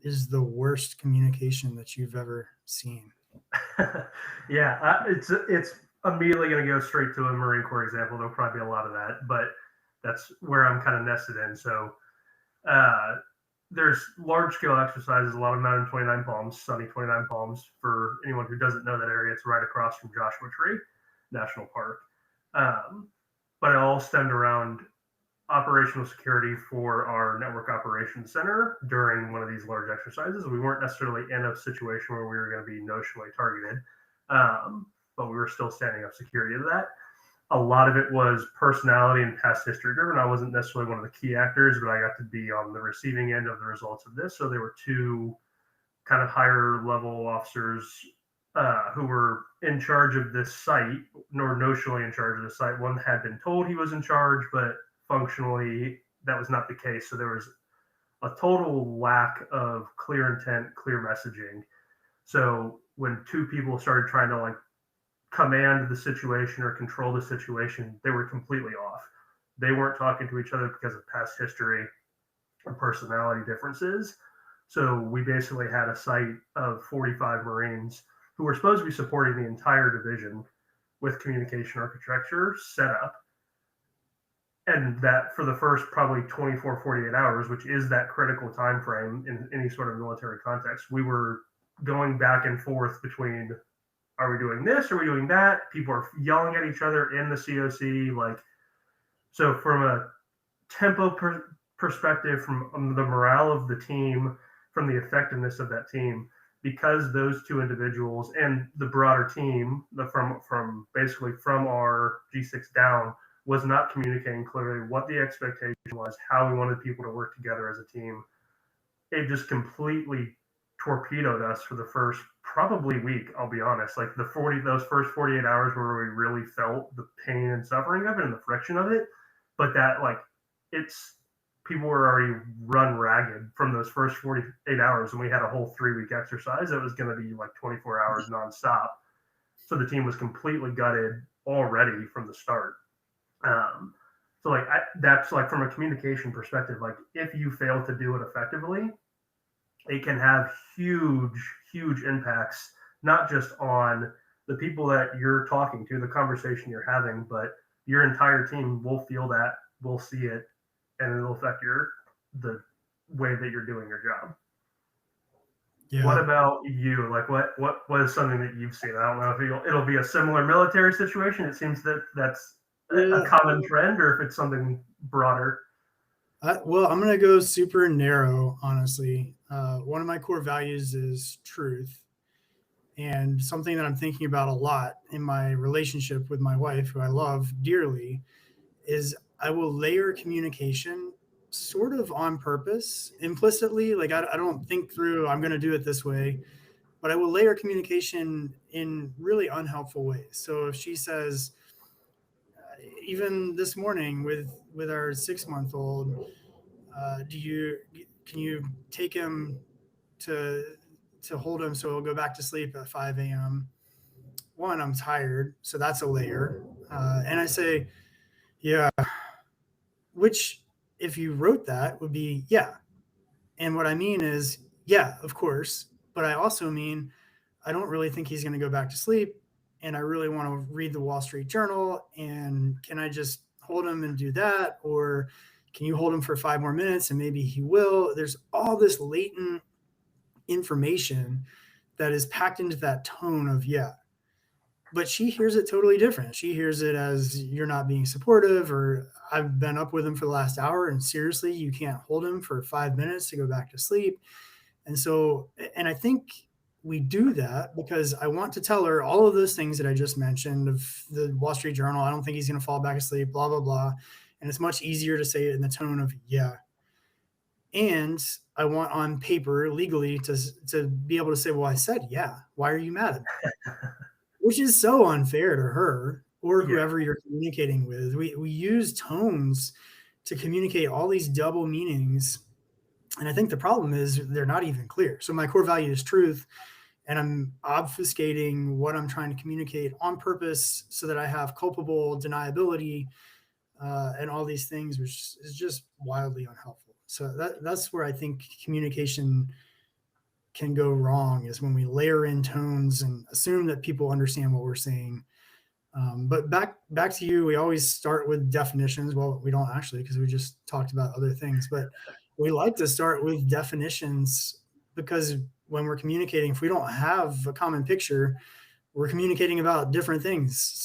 is the worst communication that you've ever seen? Yeah, it's immediately going to go straight to a Marine Corps example. There'll probably be a lot of that, but that's where I'm kind of nested in. So uh, there's large scale exercises, a lot of Mountain 29 Palms, sunny 29 Palms. For anyone who doesn't know that area, it's right across from Joshua Tree National Park. Um, but it all stemmed around operational security for our network operations center during one of these large exercises. We weren't necessarily in a situation where we were going to be notionally targeted, but we were still standing up security to that. A lot of it was personality and past history driven. I wasn't necessarily one of the key actors, but I got to be on the receiving end of the results of this. So there were two kind of higher level officers who were in charge of this site, nor notionally in charge of the site. One had been told he was in charge, but functionally that was not the case. So there was a total lack of clear intent, clear messaging. So when two people started trying to like command the situation or control the situation, they were completely off. They weren't talking to each other because of past history or personality differences. So we basically had a site of 45 Marines who were supposed to be supporting the entire division with communication architecture set up. And that for the first probably 24, 48 hours, which is that critical time frame in any sort of military context, we were going back and forth between, are we doing this? Are we doing that? People are yelling at each other in the COC. Like, so from a tempo perspective, from the morale of the team, from the effectiveness of that team, because those two individuals and the broader team, from basically from our G6 down, was not communicating clearly what the expectation was, how we wanted people to work together as a team. It just completely torpedoed us for the first probably week. I'll be honest, like those first 48 hours where we really felt the pain and suffering of it and the friction of it. But that like it's people were already run ragged from those first 48 hours, and we had a whole 3 week exercise that was going to be like 24 hours nonstop. So the team was completely gutted already from the start. So like that's like from a communication perspective, like if you fail to do it effectively, it can have huge impacts, not just on the people that you're talking to, the conversation you're having, but your entire team will feel that, will see it, and it'll affect the way that you're doing your job. Yeah. What about you? Like, what is something that you've seen? I don't know if it'll be a similar military situation. It seems that that's a common trend, or if it's something broader. Well, I'm going to go super narrow, honestly. One of my core values is truth. And something that I'm thinking about a lot in my relationship with my wife, who I love dearly, is I will layer communication sort of on purpose, implicitly. Like, I don't think through, I'm going to do it this way, but I will layer communication in really unhelpful ways. So if she says, even this morning with our 6 month old, can you take him to hold him so he'll go back to sleep at 5 a.m. One, I'm tired, so that's a layer. And I say, yeah, which if you wrote that would be yeah. And what I mean is, yeah, of course. But I also mean, I don't really think he's going to go back to sleep. And I really want to read the Wall Street Journal. And can I just hold him and do that? Or can you hold him for 5 more minutes and maybe he will? There's all this latent information that is packed into that tone of yeah. But she hears it totally different. She hears it as you're not being supportive, or I've been up with him for the last hour and seriously, you can't hold him for 5 minutes to go back to sleep. And so, and I think we do that because I want to tell her all of those things that I just mentioned of the Wall Street Journal. I don't think he's going to fall back asleep, blah, blah, blah. And it's much easier to say it in the tone of, yeah. And I want on paper legally to be able to say, well, I said, yeah, why are you mad at me? Which is so unfair to her or whoever you're communicating with. We use tones to communicate all these double meanings. And I think the problem is they're not even clear. So my core value is truth, and I'm obfuscating what I'm trying to communicate on purpose so that I have culpable deniability and all these things, which is just wildly unhelpful. So that's where I think communication can go wrong is when we layer in tones and assume that people understand what we're saying. But back to you, we always start with definitions. Well, we don't actually, because we just talked about other things, but we like to start with definitions because when we're communicating, if we don't have a common picture, we're communicating about different things.